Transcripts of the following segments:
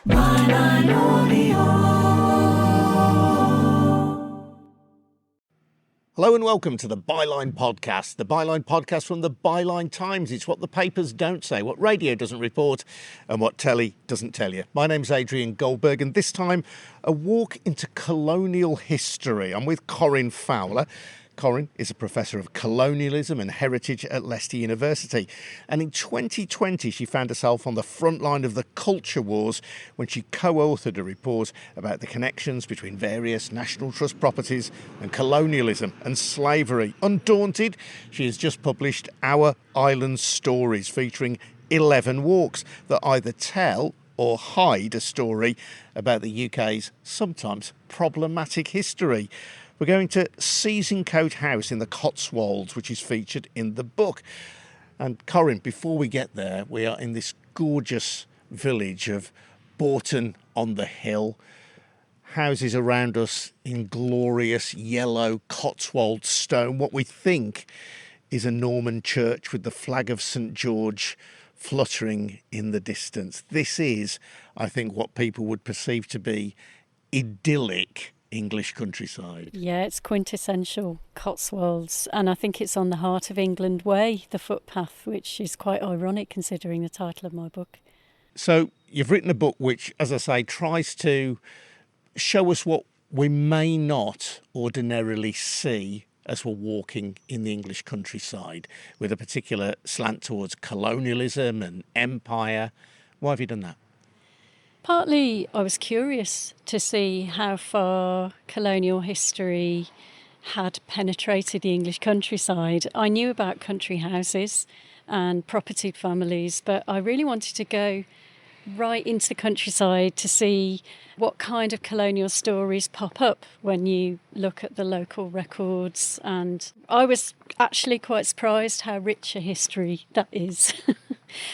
Byline Audio. Hello and welcome to the Byline podcast. The Byline podcast from the Byline Times. It's what the papers don't say, what radio doesn't report, and what telly doesn't tell you. My name's Adrian Goldberg, and this time a walk into colonial history. I'm with Corinne Fowler. Corinne is a professor of colonialism and heritage at Leicester University. And in 2020, she found herself on the front line of the culture wars when she co-authored a report about the connections between various National Trust properties and colonialism and slavery. Undaunted, she has just published Our Island Stories, featuring 11 walks that either tell or hide a story about the UK's sometimes problematic history. We're going to Seasoncote House in the Cotswolds, which is featured in the book. And Corinne, before we get there, we are in this gorgeous village of Bourton-on-the-Hill. Houses around us in glorious yellow Cotswold stone. What we think is a Norman church with the flag of St. George fluttering in the distance. This is, I think, what people would perceive to be idyllic English countryside. Yeah, it's quintessential Cotswolds, and I think it's on the Heart of England Way, the footpath, which is quite ironic considering the title of my book. So you've written a book which, as I say, tries to show us what we may not ordinarily see as we're walking in the English countryside, with a particular slant towards colonialism and empire. Why have you done that? Partly I was curious to see how far colonial history had penetrated the English countryside. I knew about country houses and propertied families, but I really wanted to go right into the countryside to see what kind of colonial stories pop up when you look at the local records. And I was actually quite surprised how rich a history that is.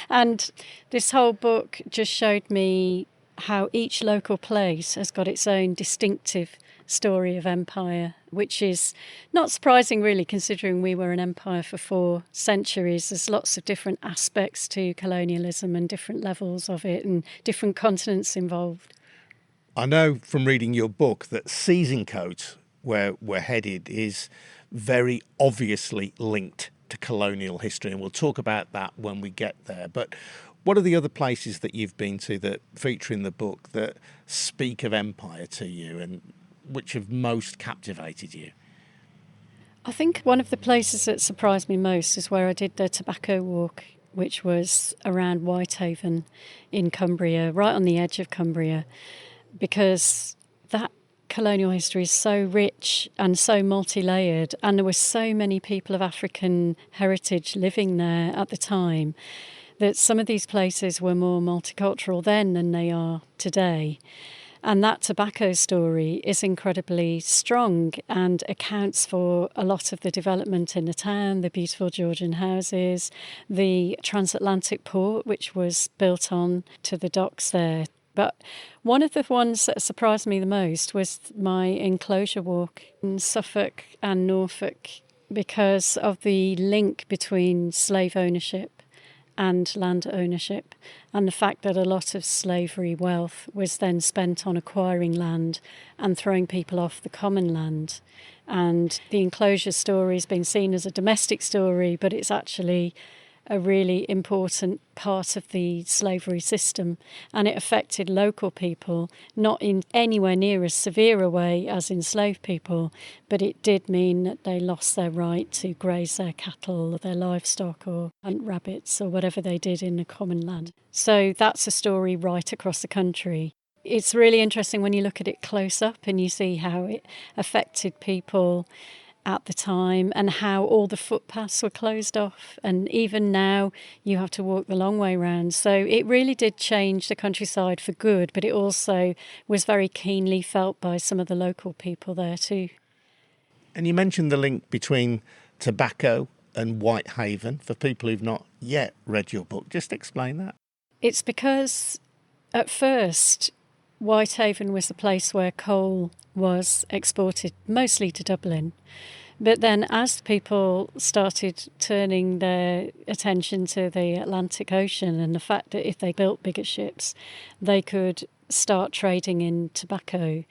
And this whole book just showed me how each local place has got its own distinctive story of empire, which is not surprising really, considering we were an empire for 4 centuries. There's lots of different aspects to colonialism and different levels of it and different continents involved. I know from reading your book that Seasoncote, where we're headed, is very obviously linked to colonial history, and we'll talk about that when we get there. But what are the other places that you've been to that feature in the book that speak of empire to you and which have most captivated you? I think one of the places that surprised me most is where I did the tobacco walk, which was around Whitehaven in Cumbria, right on the edge of Cumbria, because that colonial history is so rich and so multi-layered, and there were so many people of African heritage living there at the time that some of these places were more multicultural then than they are today. And that tobacco story is incredibly strong and accounts for a lot of the development in the town, the beautiful Georgian houses, the transatlantic port, which was built on to the docks there. But one of the ones that surprised me the most was my enclosure walk in Suffolk and Norfolk, because of the link between slave ownership and land ownership, and the fact that a lot of slavery wealth was then spent on acquiring land and throwing people off the common land. And the enclosure story has been seen as a domestic story, but it's actually a really important part of the slavery system, and it affected local people, not in anywhere near as severe a way as enslaved people, but it did mean that they lost their right to graze their cattle or their livestock or hunt rabbits or whatever they did in the common land. So that's a story right across the country. It's really interesting when you look at it close up and you see how it affected people at the time and how all the footpaths were closed off, and even now you have to walk the long way round. So it really did change the countryside for good, but it also was very keenly felt by some of the local people there too. And you mentioned the link between tobacco and Whitehaven. For people who've not yet read your book, just explain that. It's because at first Whitehaven was the place where coal was exported, mostly to Dublin, But then as people started turning their attention to the Atlantic Ocean and the fact that if they built bigger ships, they could start trading in tobacco.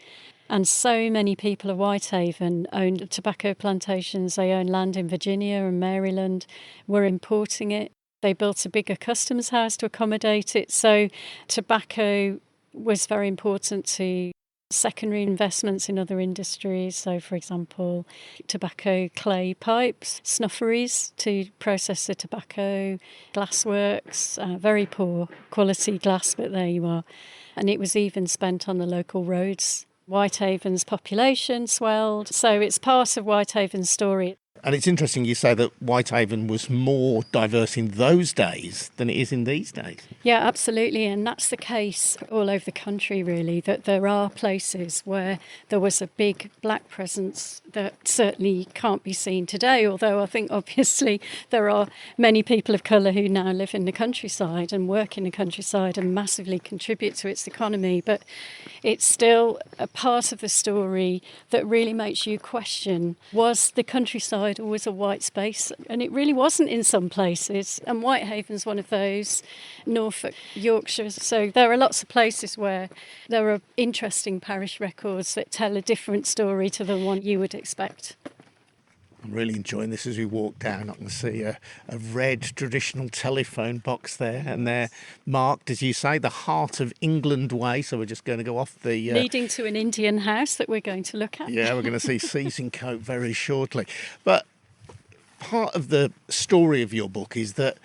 And so many people of Whitehaven owned tobacco plantations. They owned land in Virginia and Maryland, were importing it. They built a bigger customs house to accommodate it. So tobacco was very important to secondary investments in other industries. So, for example, tobacco clay pipes, snufferees to process the tobacco, glassworks, very poor quality glass, but there you are. And it was even spent on the local roads. Whitehaven's population swelled, so it's part of Whitehaven's story. And it's interesting you say that Whitehaven was more diverse in those days than it is in these days. Yeah, absolutely. And that's the case all over the country, really, that there are places where there was a big black presence that certainly can't be seen today, although I think obviously there are many people of colour who now live in the countryside and work in the countryside and massively contribute to its economy. But it's still a part of the story that really makes you question, was the countryside always a white space? And it really wasn't in some places. And Whitehaven's one of those, Norfolk, Yorkshire. So there are lots of places where there are interesting parish records that tell a different story to the one you would expect. I'm really enjoying this as we walk down. I can see a red traditional telephone box there, and they're marked, as you say, the Heart of England Way. So we're just going to go off the... leading to an Indian house that we're going to look at. Yeah, we're going to see Seizing Coat very shortly. But part of the story of your book is that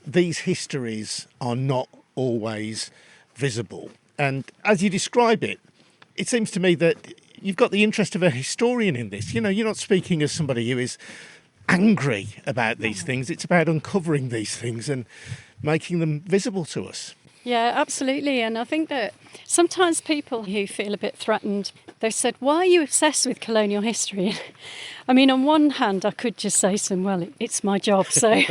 these histories are not always visible. And as you describe it, it seems to me that you've got the interest of a historian in this. You know, you're not speaking as somebody who is angry about these things. It's about uncovering these things and making them visible to us. Yeah, absolutely. And I think that sometimes people who feel a bit threatened, they've said, why are you obsessed with colonial history? I mean, on one hand, I could just say to them, well, it's my job. So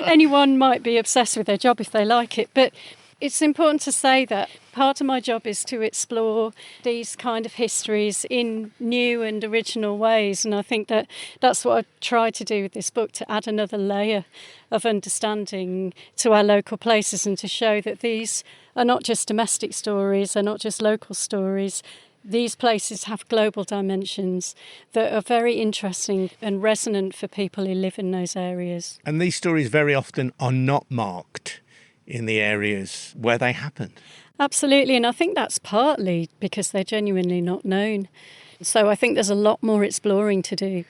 anyone might be obsessed with their job if they like it. But it's important to say that part of my job is to explore these kind of histories in new and original ways. And I think that that's what I try to do with this book, to add another layer of understanding to our local places and to show that these are not just domestic stories, they're not just local stories. These places have global dimensions that are very interesting and resonant for people who live in those areas. And these stories very often are not marked in the areas where they happened. Absolutely, and I think that's partly because they're genuinely not known. So I think there's a lot more exploring to do.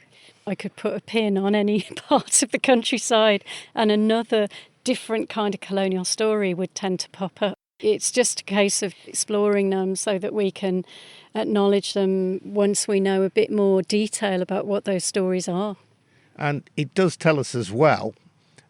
I could put a pin on any part of the countryside and another different kind of colonial story would tend to pop up. It's just a case of exploring them so that we can acknowledge them once we know a bit more detail about what those stories are. And it does tell us as well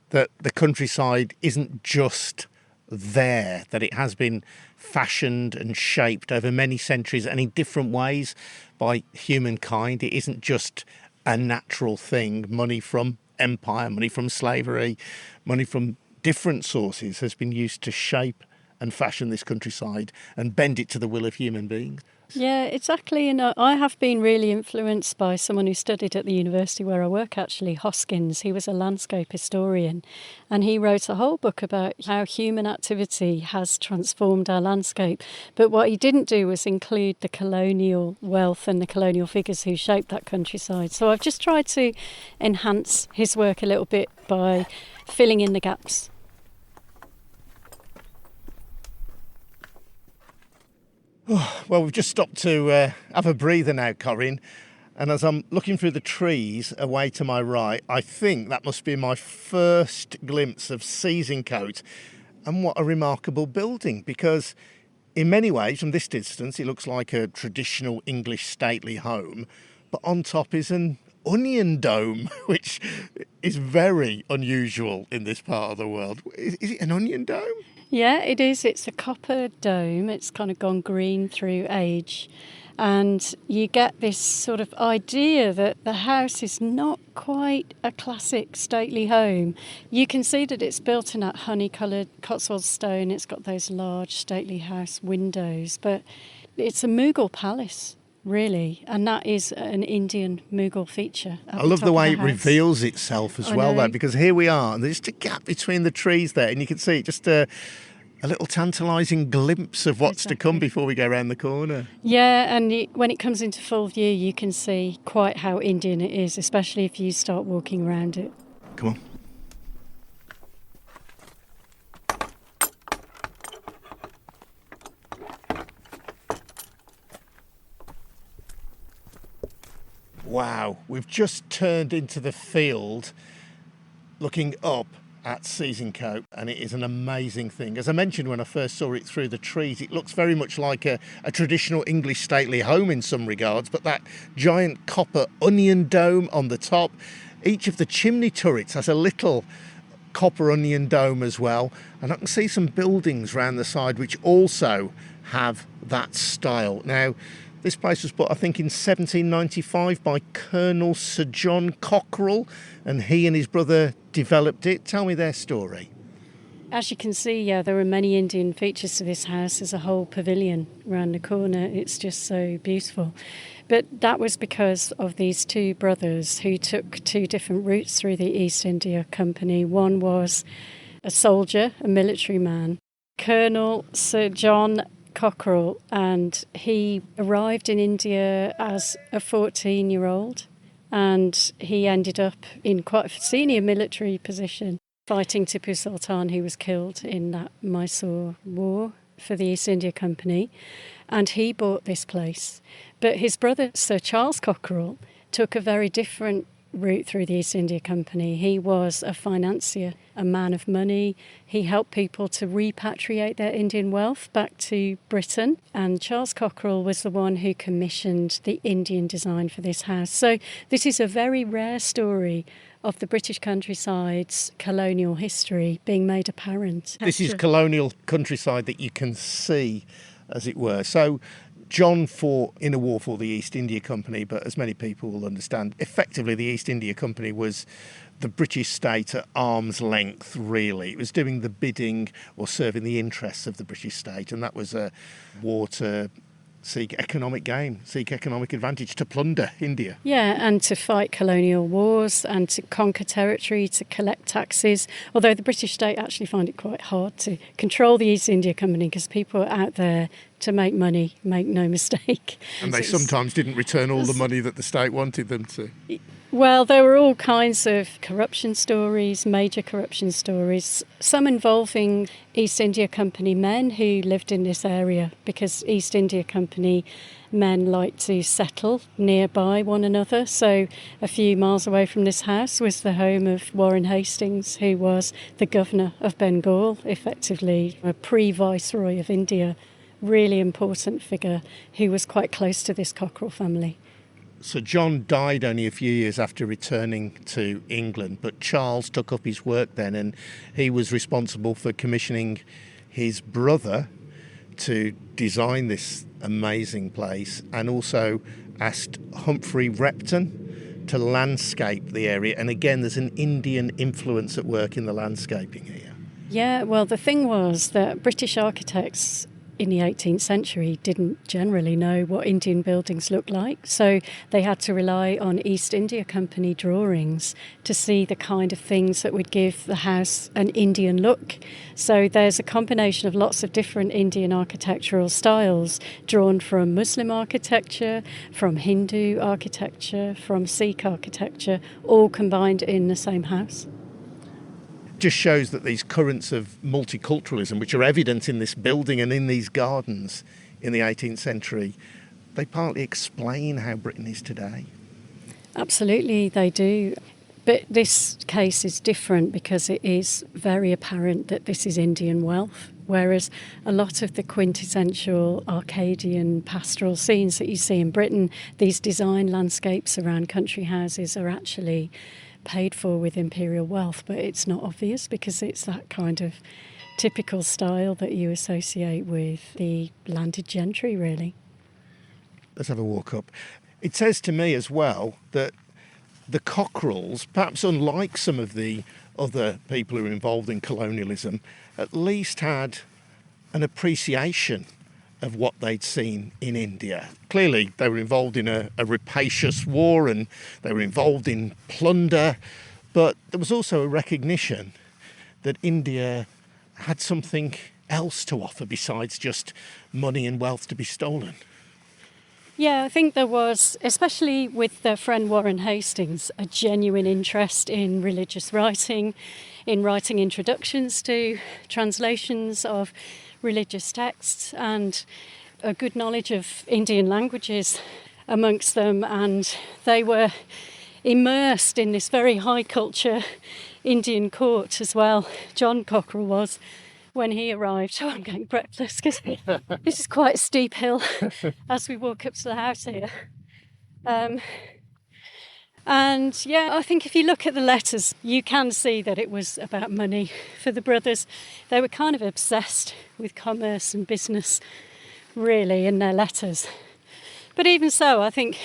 that the countryside isn't just there, that it has been fashioned and shaped over many centuries and in different ways by humankind. It isn't just a natural thing. Money from empire, money from slavery, money from different sources has been used to shape and fashion this countryside and bend it to the will of human beings. Yeah, exactly. And I have been really influenced by someone who studied at the university where I work, actually, Hoskins. He was a landscape historian, and he wrote a whole book about how human activity has transformed our landscape. But what he didn't do was include the colonial wealth and the colonial figures who shaped that countryside. So I've just tried to enhance his work a little bit by filling in the gaps. Well, we've just stopped to have a breather now, Corinne. And as I'm looking through the trees away to my right, I think that must be my first glimpse of Seizing Coat. And what a remarkable building, because in many ways, from this distance, it looks like a traditional English stately home. But on top is an onion dome, which is very unusual in this part of the world. Is it an onion dome? Yeah, it is. It's a copper dome. It's kind of gone green through age. And you get this sort of idea that the house is not quite a classic stately home. You can see that it's built in that honey-coloured Cotswold stone. It's got those large stately house windows. But it's a Mughal palace. really. And that is an Indian Mughal feature. I love the way it house. reveals itself as well, though, because here we are, and there's just a gap between the trees there, and you can see it just a little tantalising glimpse of what's to come before we go around the corner. Yeah, and when it comes into full view, you can see quite how Indian it is, especially if you start walking around it. Come on. Wow, we've just turned into the field looking up at Seasoncote, and it is an amazing thing. As I mentioned when I first saw it through the trees, it looks very much like a traditional English stately home in some regards, but that giant copper onion dome on the top, each of the chimney turrets has a little copper onion dome as well, and I can see some buildings round the side which also have that style. Now, this place was built, I think, in 1795 by Colonel Sir John Cockerell, and he and his brother developed it. Tell me their story. As you can see, yeah, there are many Indian features to this house. There's a whole pavilion around the corner. It's just so beautiful. But that was because of these two brothers who took two different routes through the East India Company. One was a soldier, a military man, Colonel Sir John Cockerell, and he arrived in India as a 14-year-old, and he ended up in quite a senior military position fighting Tipu Sultan, who was killed in that Mysore war for the East India Company, and he bought this place. But his brother, Sir Charles Cockerell, took a very different route through the East India Company. He was a financier, a man of money. He helped people to repatriate their Indian wealth back to Britain, and Charles Cockerell was the one who commissioned the Indian design for this house. So this is a very rare story of the British countryside's colonial history being made apparent. This is colonial countryside that you can see, as it were. So John fought in a war for the East India Company, but as many people will understand, effectively the East India Company was the British state at arm's length, really. It was doing the bidding or serving the interests of the British state, and that was a war to seek economic gain, seek economic advantage, to plunder India. Yeah, and to fight colonial wars and to conquer territory, to collect taxes, although the British state actually found it quite hard to control the East India Company because people were out there to make money, make no mistake. And they sometimes didn't return all the money that the state wanted them to. Well, there were all kinds of corruption stories, major corruption stories, some involving East India Company men who lived in this area, because East India Company men liked to settle nearby one another. So a few miles away from this house was the home of Warren Hastings, who was the governor of Bengal, effectively a pre-viceroy of India, really important figure who was quite close to this Cockerell family. So John died only a few years after returning to England, but Charles took up his work then, and he was responsible for commissioning his brother to design this amazing place, and also asked Humphrey Repton to landscape the area. And again, there's an Indian influence at work in the landscaping here. Yeah, well, the thing was that British architects in the 18th century didn't generally know what Indian buildings looked like, so they had to rely on East India Company drawings to see the kind of things that would give the house an Indian look. So there's a combination of lots of different Indian architectural styles drawn from Muslim architecture, from Hindu architecture, from Sikh architecture, all combined in the same house. Just shows that these currents of multiculturalism, which are evident in this building and in these gardens in the 18th century, they partly explain how Britain is today. Absolutely, they do. But this case is different because it is very apparent that this is Indian wealth, whereas a lot of the quintessential Arcadian pastoral scenes that you see in Britain, these design landscapes around country houses, are actually paid for with imperial wealth, but it's not obvious because it's that kind of typical style that you associate with the landed gentry, really. Let's have a walk up. It says to me as well that the Cockerells, perhaps unlike some of the other people who are involved in colonialism, at least had an appreciation of what they'd seen in India. Clearly, they were involved in a rapacious war and they were involved in plunder, but there was also a recognition that India had something else to offer besides just money and wealth to be stolen. Yeah, I think there was, especially with their friend Warren Hastings, a genuine interest in religious writing, in writing introductions to translations of religious texts, and a good knowledge of Indian languages amongst them. And they were immersed in this very high culture Indian court as well. John Cockerell was, when he arrived. Oh, I'm getting breathless because this is quite a steep hill as we walk up to the house here. And yeah, I think if you look at the letters, you can see that it was about money for the brothers. They were kind of obsessed with commerce and business, really, in their letters. But even so, I think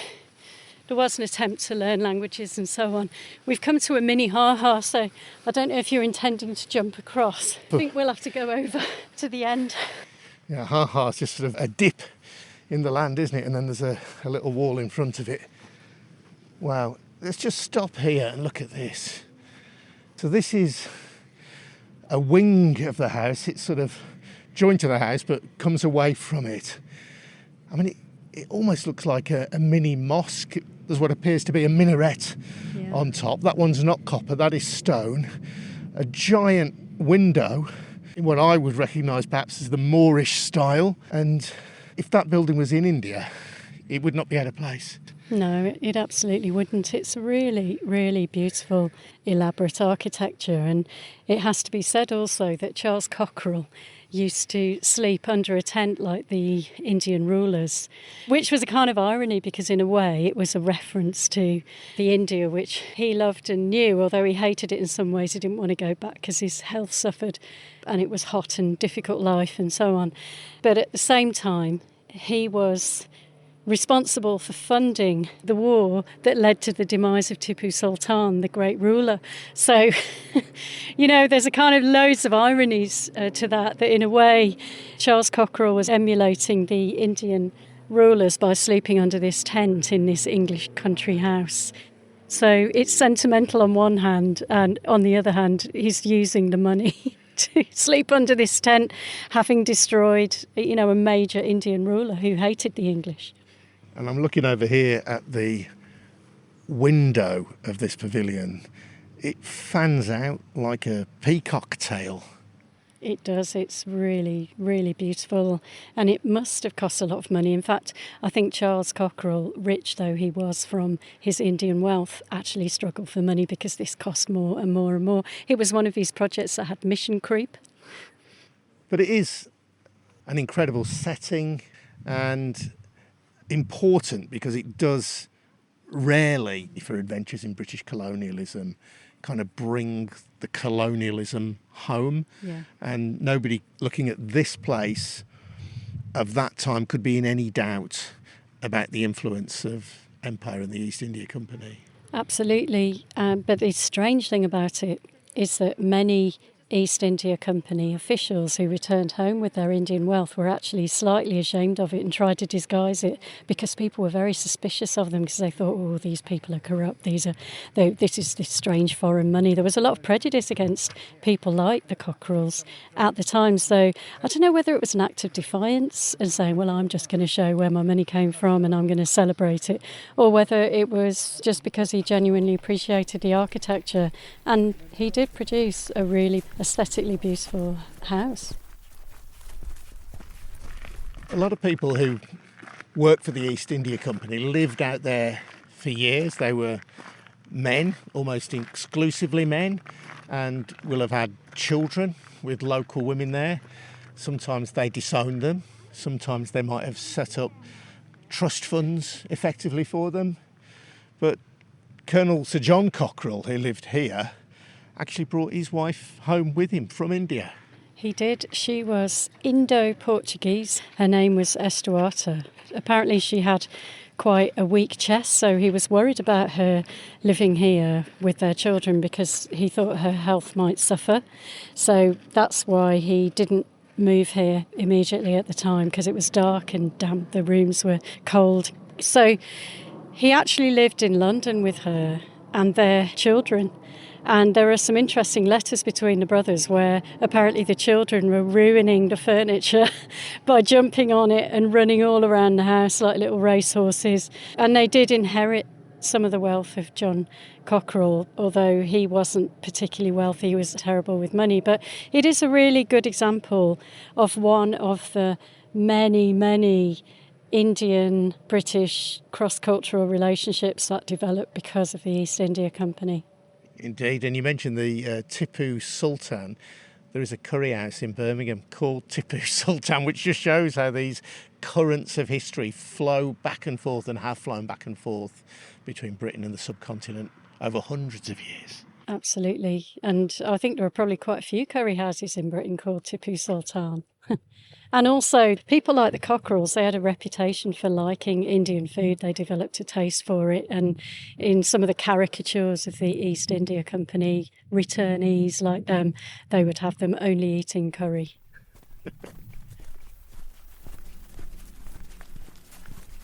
there was an attempt to learn languages and so on. We've come to a mini ha-ha, so I don't know if you're intending to jump across. I think we'll have to go over to the end. Yeah, ha-ha is just sort of a dip in the land, isn't it? And then there's a little wall in front of it. Wow. Let's just stop here and look at this. So this is a wing of the house. It's sort of joined to the house but comes away from it. I mean, it almost looks like a mini mosque. There's what appears to be a minaret on top. That one's not copper, that is stone. A giant window in what I would recognise perhaps as the Moorish style. And if that building was in India, it would not be out of place. No, it absolutely wouldn't. It's really, really beautiful, elaborate architecture. And it has to be said also that Charles Cockerell used to sleep under a tent like the Indian rulers, which was a kind of irony because in a way it was a reference to the India which he loved and knew, although he hated it in some ways. He didn't want to go back because his health suffered and it was hot and difficult life and so on. But at the same time, he was responsible for funding the war that led to the demise of Tipu Sultan, the great ruler. So, there's a kind of loads of ironies to that in a way Charles Cockerell was emulating the Indian rulers by sleeping under this tent in this English country house. So it's sentimental on one hand, and on the other hand, he's using the money to sleep under this tent, having destroyed, a major Indian ruler who hated the English. And I'm looking over here at the window of this pavilion. It fans out like a peacock tail. It does. It's really, really beautiful. And it must have cost a lot of money. In fact, I think Charles Cockerell, rich though he was from his Indian wealth, actually struggled for money because this cost more and more and more. It was one of these projects that had mission creep. But it is an incredible setting and important because it does rarely, for adventures in British colonialism, kind of bring the colonialism home. Yeah. And nobody looking at this place of that time could be in any doubt about the influence of empire and the East India Company. Absolutely. But the strange thing about it is that many East India Company officials who returned home with their Indian wealth were actually slightly ashamed of it and tried to disguise it because people were very suspicious of them because they thought, oh, these people are corrupt, this is this strange foreign money. There was a lot of prejudice against people like the Cockerells at the time. So I don't know whether it was an act of defiance and saying, well, I'm just going to show where my money came from and I'm going to celebrate it, or whether it was just because he genuinely appreciated the architecture. And he did produce a really aesthetically beautiful house. A lot of people who worked for the East India Company lived out there for years. They were men, almost exclusively men, and will have had children with local women there. Sometimes they disowned them. Sometimes they might have set up trust funds effectively for them. But Colonel Sir John Cockerell, who lived here, actually brought his wife home with him from India. He did. She was Indo-Portuguese. Her name was Estuarta. Apparently she had quite a weak chest, so he was worried about her living here with their children because he thought her health might suffer. So that's why he didn't move here immediately at the time because it was dark and damp, the rooms were cold. So he actually lived in London with her and their children. And there are some interesting letters between the brothers where apparently the children were ruining the furniture by jumping on it and running all around the house like little racehorses. And they did inherit some of the wealth of John Cockerell, although he wasn't particularly wealthy, he was terrible with money. But it is a really good example of one of the many, many Indian-British cross-cultural relationships that developed because of the East India Company. Indeed, and you mentioned the Tipu Sultan. There is a curry house in Birmingham called Tipu Sultan, which just shows how these currents of history flow back and forth and have flown back and forth between Britain and the subcontinent over hundreds of years. Absolutely. And I think there are probably quite a few curry houses in Britain called Tipu Sultan. And also, people like the Cockerells, they had a reputation for liking Indian food. They developed a taste for it. And in some of the caricatures of the East India Company returnees like them, they would have them only eating curry.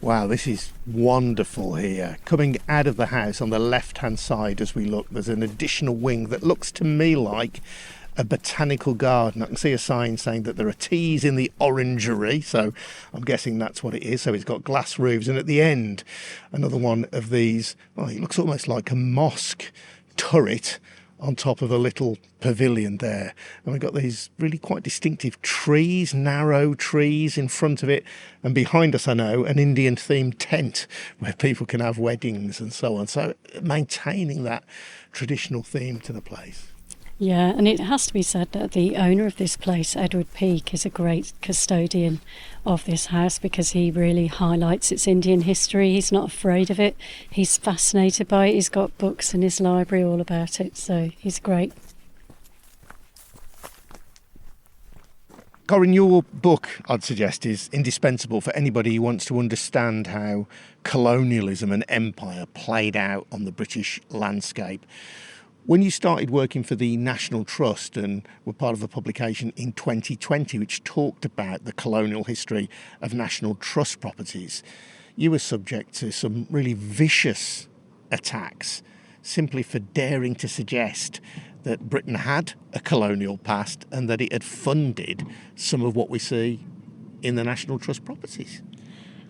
Wow, this is wonderful here. Coming out of the house on the left-hand side as we look, there's an additional wing that looks to me like a botanical garden. I can see a sign saying that there are teas in the orangery, so I'm guessing that's what it is. So it's got glass roofs, and at the end, another one of these, well, it looks almost like a mosque turret on top of a little pavilion there. And we've got these really quite distinctive trees, narrow trees in front of it. And behind us, I know, an Indian-themed tent where people can have weddings and so on. So maintaining that traditional theme to the place. Yeah, and it has to be said that the owner of this place, Edward Peake, is a great custodian of this house because he really highlights its Indian history. He's not afraid of it. He's fascinated by it. He's got books in his library all about it, so he's great. Corinne, your book, I'd suggest, is indispensable for anybody who wants to understand how colonialism and empire played out on the British landscape. When you started working for the National Trust and were part of a publication in 2020 which talked about the colonial history of National Trust properties, you were subject to some really vicious attacks simply for daring to suggest that Britain had a colonial past and that it had funded some of what we see in the National Trust properties.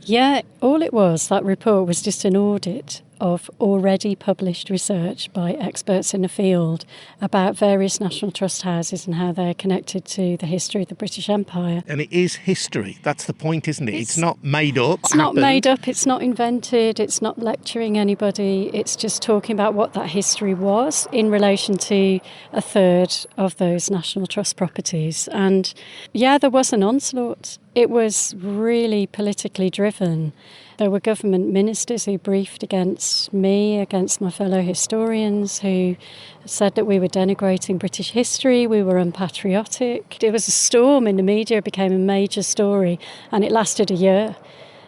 Yeah, all it was, that report was just an audit of already published research by experts in the field about various National Trust houses and how they're connected to the history of the British Empire. And it is history. That's the point, isn't it? It's not made up. It's not made up. It's not invented. It's not lecturing anybody. It's just talking about what that history was in relation to a third of those National Trust properties. And yeah, there was an onslaught. It was really politically driven. There were government ministers who briefed against me, against my fellow historians, who said that we were denigrating British history, we were unpatriotic. It was a storm in the media, it became a major story, and it lasted a year.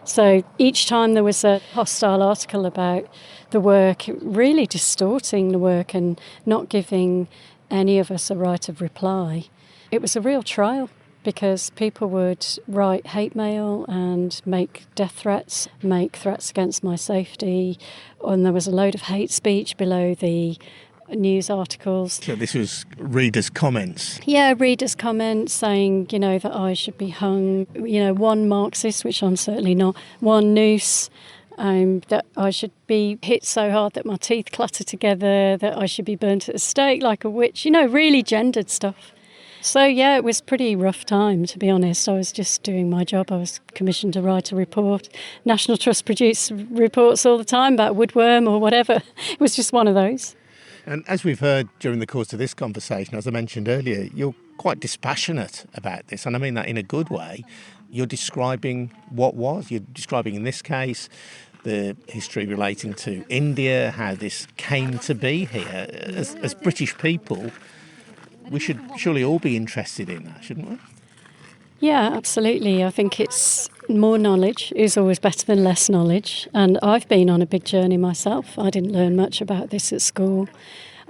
So each time there was a hostile article about the work, really distorting the work and not giving any of us a right of reply, it was a real trial. Because people would write hate mail and make death threats, make threats against my safety, and there was a load of hate speech below the news articles. So this was readers' comments? Yeah, readers' comments saying, that I should be hung, one Marxist, which I'm certainly not, one noose, that I should be hit so hard that my teeth clatter together, that I should be burnt at the stake like a witch, really gendered stuff. So, yeah, it was a pretty rough time, to be honest. I was just doing my job. I was commissioned to write a report. National Trust produce reports all the time about woodworm or whatever. It was just one of those. And as we've heard during the course of this conversation, as I mentioned earlier, you're quite dispassionate about this. And I mean that in a good way. You're describing what was. You're describing, in this case, the history relating to India, how this came to be here. As British people, we should surely all be interested in that, shouldn't we? Yeah, absolutely. I think it's more knowledge is always better than less knowledge. And I've been on a big journey myself. I didn't learn much about this at school.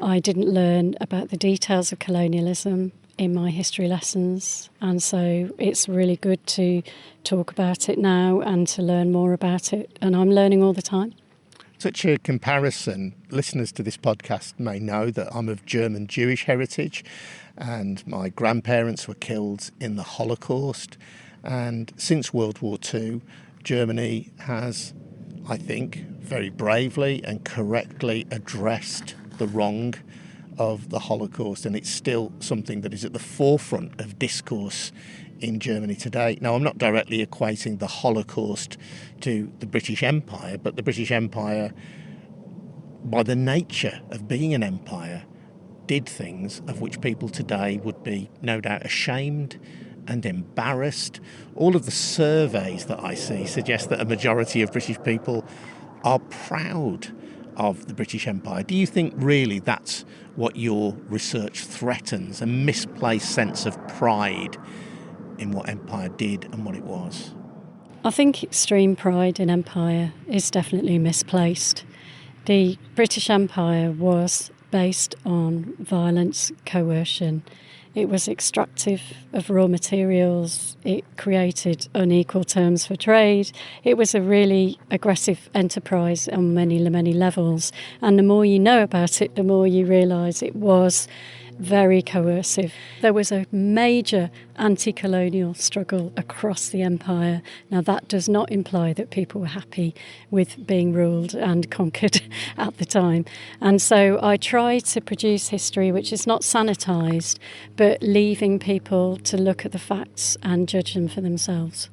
I didn't learn about the details of colonialism. in my history lessons, and so it's really good to talk about it now and to learn more about it, and I'm learning all the time. Such a comparison, listeners to this podcast may know that I'm of German Jewish heritage and my grandparents were killed in the Holocaust, and since World War II, Germany has, I think, very bravely and correctly addressed the wrong of the Holocaust, and it's still something that is at the forefront of discourse in Germany today. Now, I'm not directly equating the Holocaust to the British Empire, but the British Empire, by the nature of being an empire, did things of which people today would be no doubt ashamed and embarrassed. All of the surveys that I see suggest that a majority of British people are proud of the British Empire. Do you think really that's what your research threatens, a misplaced sense of pride in what empire did and what it was? I think extreme pride in empire is definitely misplaced. The British Empire was based on violence, coercion. It was extractive of raw materials. It created unequal terms for trade. It was a really aggressive enterprise on many, many levels. And the more you know about it, the more you realise it was very coercive. There was a major anti-colonial struggle across the empire. Now, that does not imply that people were happy with being ruled and conquered at the time. And so I try to produce history which is not sanitised, but leaving people to look at the facts and judge them for themselves.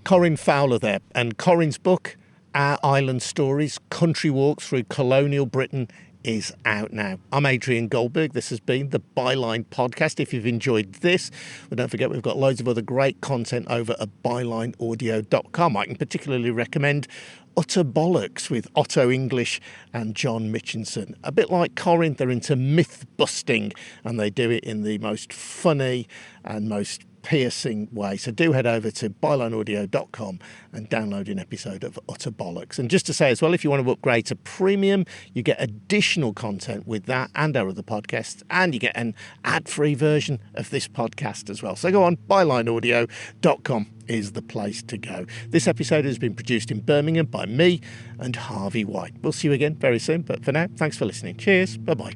Corinne Fowler there, and Corinne's book, Our Island Stories, Country Walk Through Colonial Britain, is out now. I'm Adrian Goldberg. This has been the Byline podcast. If you've enjoyed this, well, don't forget we've got loads of other great content over at bylineaudio.com. I can particularly recommend Utter Bollocks with Otto English and John Mitchinson. A bit like Corinne, they're into myth busting and they do it in the most funny and most piercing way. So do head over to bylineaudio.com and download an episode of Utter Bollocks. And just to say as well, if you want to upgrade to premium, you get additional content with that and our other podcasts, and you get an ad-free version of this podcast as well. So go on, bylineaudio.com is the place to go. This episode has been produced in Birmingham by me and Harvey White. We'll see you again very soon, but for now, thanks for listening. Cheers. Bye-bye.